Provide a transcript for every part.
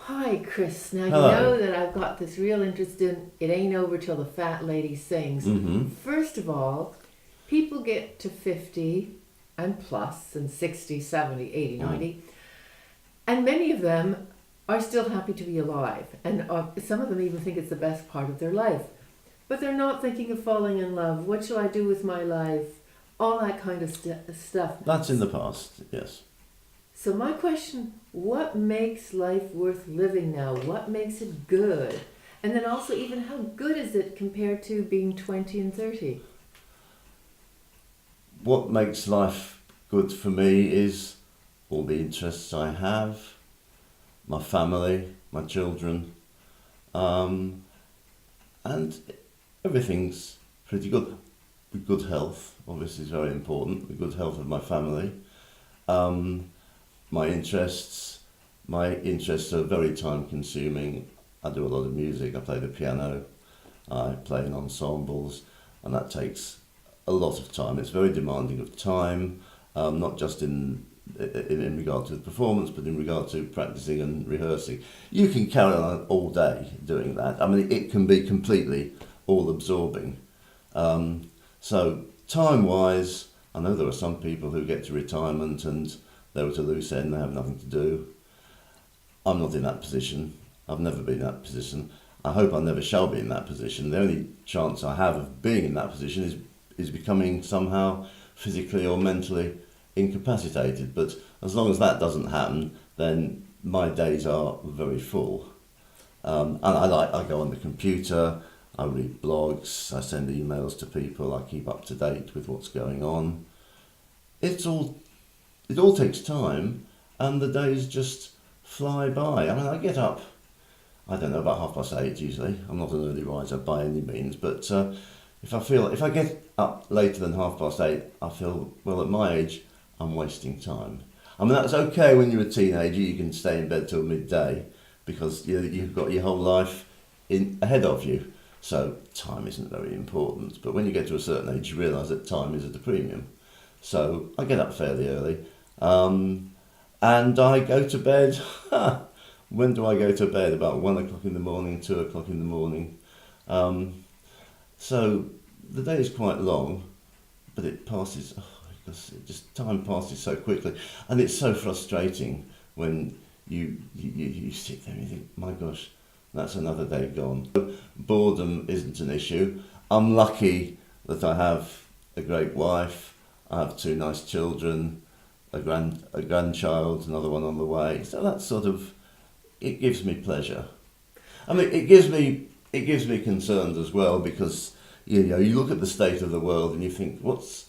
Hi, Chris. Now, you Hello. know that I've got this real interest in It Ain't Over Till the Fat Lady Sings. Mm-hmm. First of all, people get to 50 and plus and 60, 70, 80, Mm. 90, and many of them are still happy to be alive. And some of them even think it's the best part of their life. But they're not thinking of falling in love. What shall I do with my life? All that kind of stuff. That's in the past, yes. So my question, what makes life worth living now? What makes it good? And then also even how good is it compared to being 20 and 30? What makes life good for me is all the interests I have, my family, my children, um, and everything's pretty good. With good health, obviously, is very important. The good health of my family. Um, my interests, my interests are very time consuming. I do a lot of music. I play the piano. I play in ensembles, and that takes a lot of time. It's very demanding of time, not just in regard to the performance, but in regard to practicing and rehearsing. You can carry on all day doing that. I mean, it can be completely all absorbing. So time-wise, I know there are some people who get to retirement and they're at a loose end, they have nothing to do. I'm not in that position. I've never been in that position. I hope I never shall be in that position. The only chance I have of being in that position is becoming somehow physically or mentally incapacitated. But as long as that doesn't happen, then my days are very full. And I go on the computer, I read blogs, I send emails to people, I keep up to date with what's going on. It all takes time, and the days just fly by. I mean, I get up, I don't know, about 8:30 usually. I'm not an early riser by any means, but if I get up later than 8:30, I feel, well, at my age, I'm wasting time. I mean, that's okay when you're a teenager, you can stay in bed till midday because you've got your whole life ahead of you. So time isn't very important. But when you get to a certain age, you realise that time is at a premium. So I get up fairly early. And I go to bed. When do I go to bed? About 1 o'clock in the morning, 2 o'clock in the morning. So the day is quite long, but it passes. Because time passes so quickly, and it's so frustrating when you sit there and you think, my gosh, that's another day gone. Boredom isn't an issue. I'm lucky that I have a great wife. I have two nice children, a grandchild, another one on the way. So that sort of, it gives me pleasure. I mean, it gives me concerns as well because you look at the state of the world and you think, what's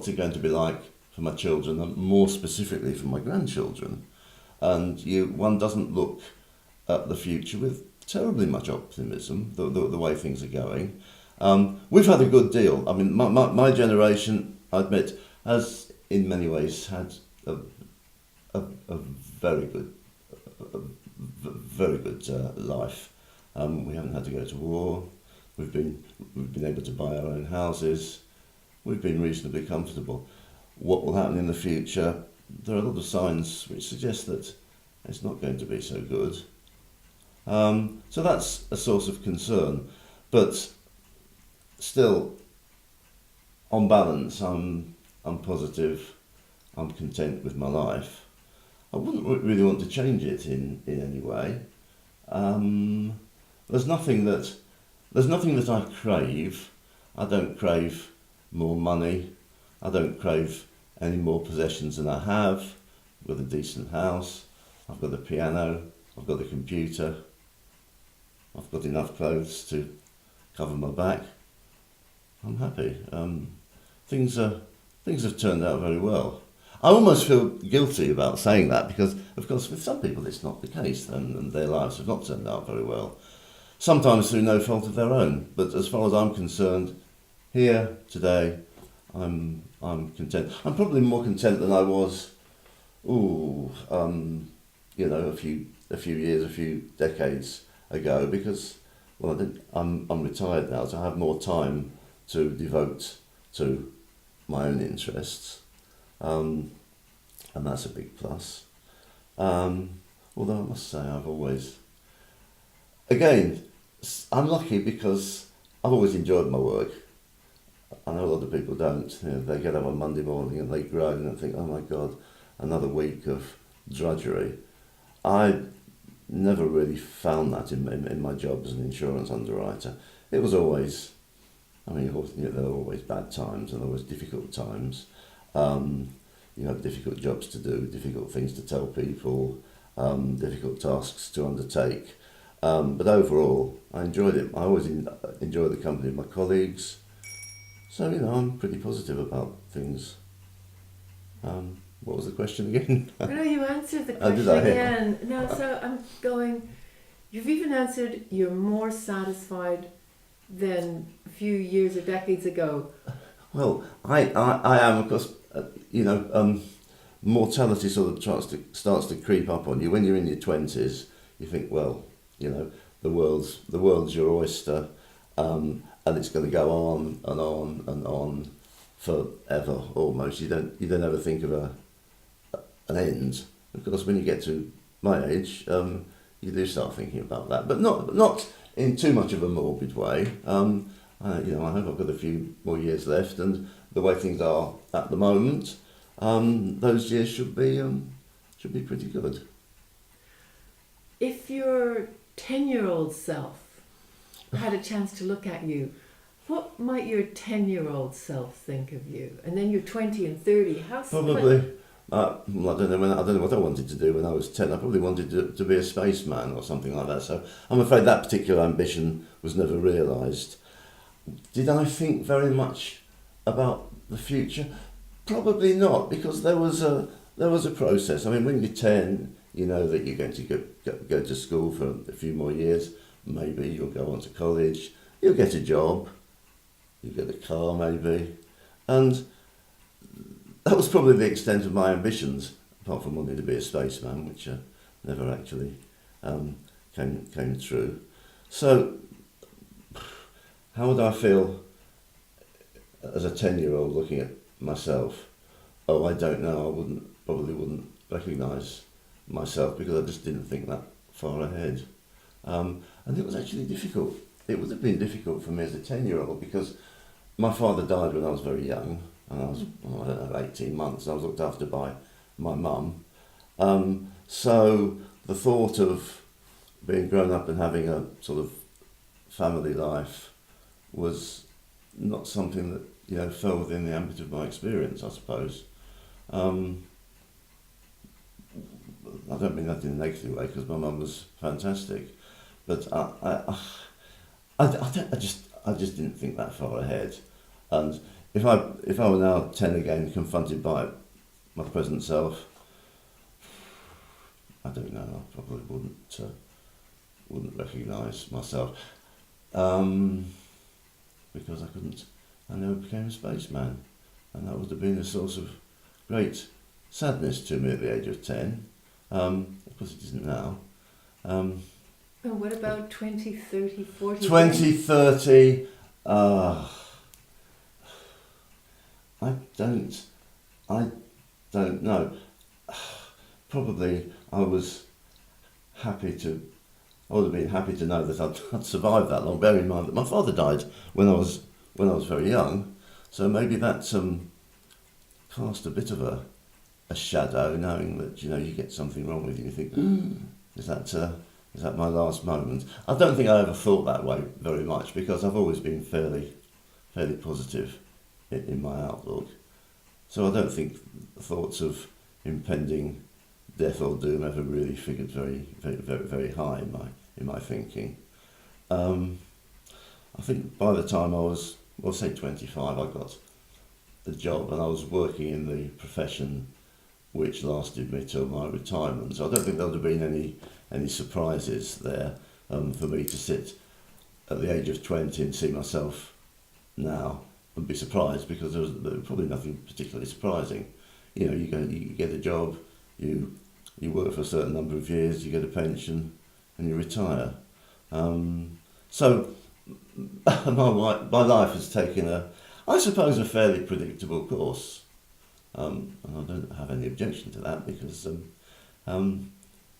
it going to be like for my children, and more specifically for my grandchildren? And one doesn't look at the future with terribly much optimism, the way things are going. We've had a good deal. I mean, my generation, I admit, has in many ways had a very good, very good life. We haven't had to go to war. We've been able to buy our own houses. We've been reasonably comfortable. What will happen in the future? There are a lot of signs which suggest that it's not going to be so good. So that's a source of concern. But still, on balance, I'm positive. I'm content with my life. I wouldn't really want to change it in any way. There's nothing that I crave. I don't crave more money. I don't crave any more possessions than I have. I've got a decent house. I've got a piano. I've got a computer. I've got enough clothes to cover my back. I'm happy. Things have turned out very well. I almost feel guilty about saying that because, of course, with some people it's not the case, and their lives have not turned out very well. Sometimes through no fault of their own. But as far as I'm concerned, here today, I'm content. I'm probably more content than I was, a few decades ago because, well, I'm retired now, so I have more time to devote to my own interests, and that's a big plus. Although I must say I've always again, I'm lucky because I've always enjoyed my work. I know a lot of people don't. You know, they get up on Monday morning and they groan and think, oh my God, another week of drudgery. I never really found that in my job as an insurance underwriter. It was always, I mean, there were always bad times and there was difficult times. Difficult jobs to do, difficult things to tell people, difficult tasks to undertake. But overall, I enjoyed it. I always enjoy the company of my colleagues. So, I'm pretty positive about things. What was the question again? No, you answered the Oh, did question I? again. No, so I'm going, you've even answered you're more satisfied than a few years or decades ago. Well, I am, of course, mortality sort of starts to creep up on you. When you're in your 20s, you think, well, the world's your oyster, and it's going to go on and on and on forever almost. You don't ever think of an end. Of course, when you get to my age, you do start thinking about that, but not in too much of a morbid way. I hope I've got a few more years left, and the way things are at the moment, those years should be pretty good. If your 10-year-old self had a chance to look at you, what might your 10-year-old self think of you? And then you're 20 and 30. How Probably, I don't know what I wanted to do when I was 10. I probably wanted to be a spaceman or something like that. So I'm afraid that particular ambition was never realised. Did I think very much about the future? Probably not, because there was a process. I mean, when you're 10, you know that you're going to go to school for a few more years. Maybe you'll go on to college. You'll get a job. You'll get a car, maybe. And that was probably the extent of my ambitions, apart from wanting to be a spaceman, which never actually came true. So, how would I feel as a 10-year-old looking at myself? Oh, I don't know. I probably wouldn't recognise myself because I just didn't think that far ahead. And it was actually difficult. It would have been difficult for me as a 10-year-old because my father died when I was very young, and I was, 18 months. I was looked after by my mum. So the thought of being grown up and having a sort of family life was not something that fell within the ambit of my experience, I suppose. I don't mean that in a negative way because my mum was fantastic, but I just didn't think that far ahead. And if I were now 10 again, confronted by my present self, I don't know. I probably wouldn't recognise myself. Because I never became a spaceman, and that would have been a source of great sadness to me at the age of 10. Of course it isn't now. And what about 20, 30, 40? 20, 30, I don't know. Probably I would have been happy to know that I'd survived that long. Bear in mind that my father died when I was very young, so maybe that cast a bit of a shadow, knowing that you get something wrong with you. You think, is that my last moment? I don't think I ever thought that way very much because I've always been fairly positive in my outlook. So I don't think thoughts of impending death or doom ever really figured very high in my thinking. I think by the time I was, say 25, I got a job and I was working in the profession which lasted me till my retirement. So I don't think there would have been any surprises there for me to sit at the age of 20 and see myself now and be surprised, because there was probably nothing particularly surprising. You get a job, you work for a certain number of years, you get a pension, and you retire. So my life has taken I suppose, a fairly predictable course, and I don't have any objection to that because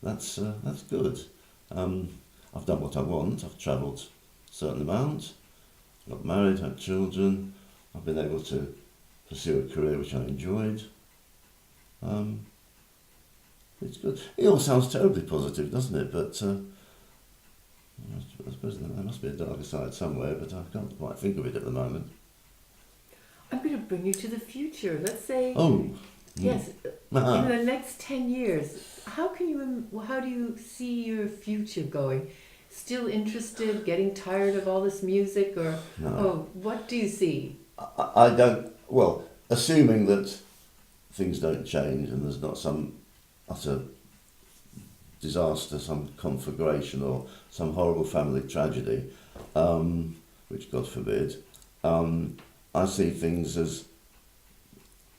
that's good. I've done what I want. I've travelled a certain amount, got married, had children. I've been able to pursue a career which I enjoyed. It's good. It all sounds terribly positive, doesn't it? But I suppose there must be a darker side somewhere, but I can't quite think of it at the moment. I'm going to bring you to the future. Let's say, Oh, yes, uh-huh. in the next 10 years, how do you see your future going? Still interested, getting tired of all this music, or No. what do you see? I don't. Well, assuming that things don't change and there's not some utter disaster, some conflagration or some horrible family tragedy, which God forbid, I see things as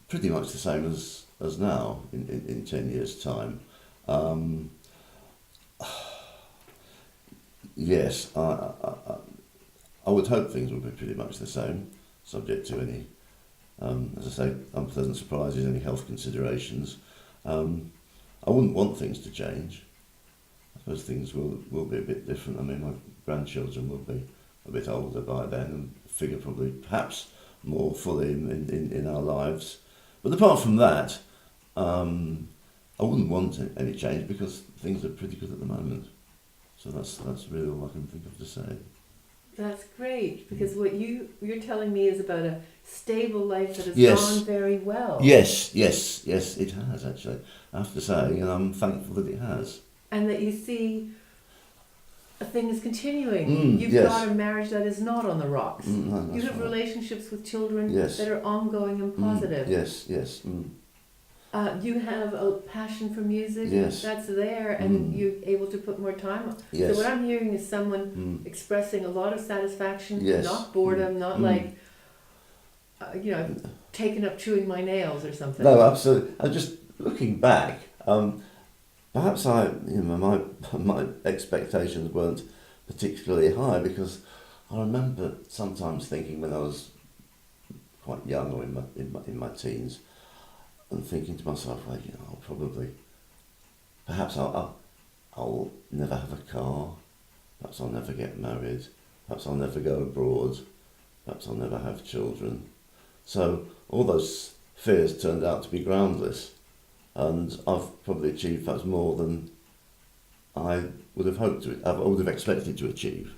pretty much the same as now in 10 years' time. Yes, I would hope things would be pretty much the same, subject to any, as I say, unpleasant surprises, any health considerations. I wouldn't want things to change. I suppose things will be a bit different. I mean, my grandchildren will be a bit older by then and figure probably perhaps more fully in our lives. But apart from that, I wouldn't want any change because things are pretty good at the moment. So that's really all I can think of to say. That's great, because what you're telling me is about a stable life that has Yes. gone very well. Yes, it has actually. I have to say, and I'm thankful that it has. And that you see things continuing. You've yes. got a marriage that is not on the rocks. No, You that's have right. relationships with children Yes. that are ongoing and positive. Yes. You have a passion for music. Yes. That's there, and you're able to put more time on. Yes. So what I'm hearing is someone expressing a lot of satisfaction, Yes. not boredom, not like, taking up chewing my nails or something. No, absolutely. And just looking back, perhaps my expectations weren't particularly high, because I remember sometimes thinking when I was quite young or in my teens, and thinking to myself, well, I'll probably, perhaps I'll never have a car, perhaps I'll never get married, perhaps I'll never go abroad, perhaps I'll never have children. So all those fears turned out to be groundless, and I've probably achieved perhaps more than I would have hoped to. I would have expected to achieve.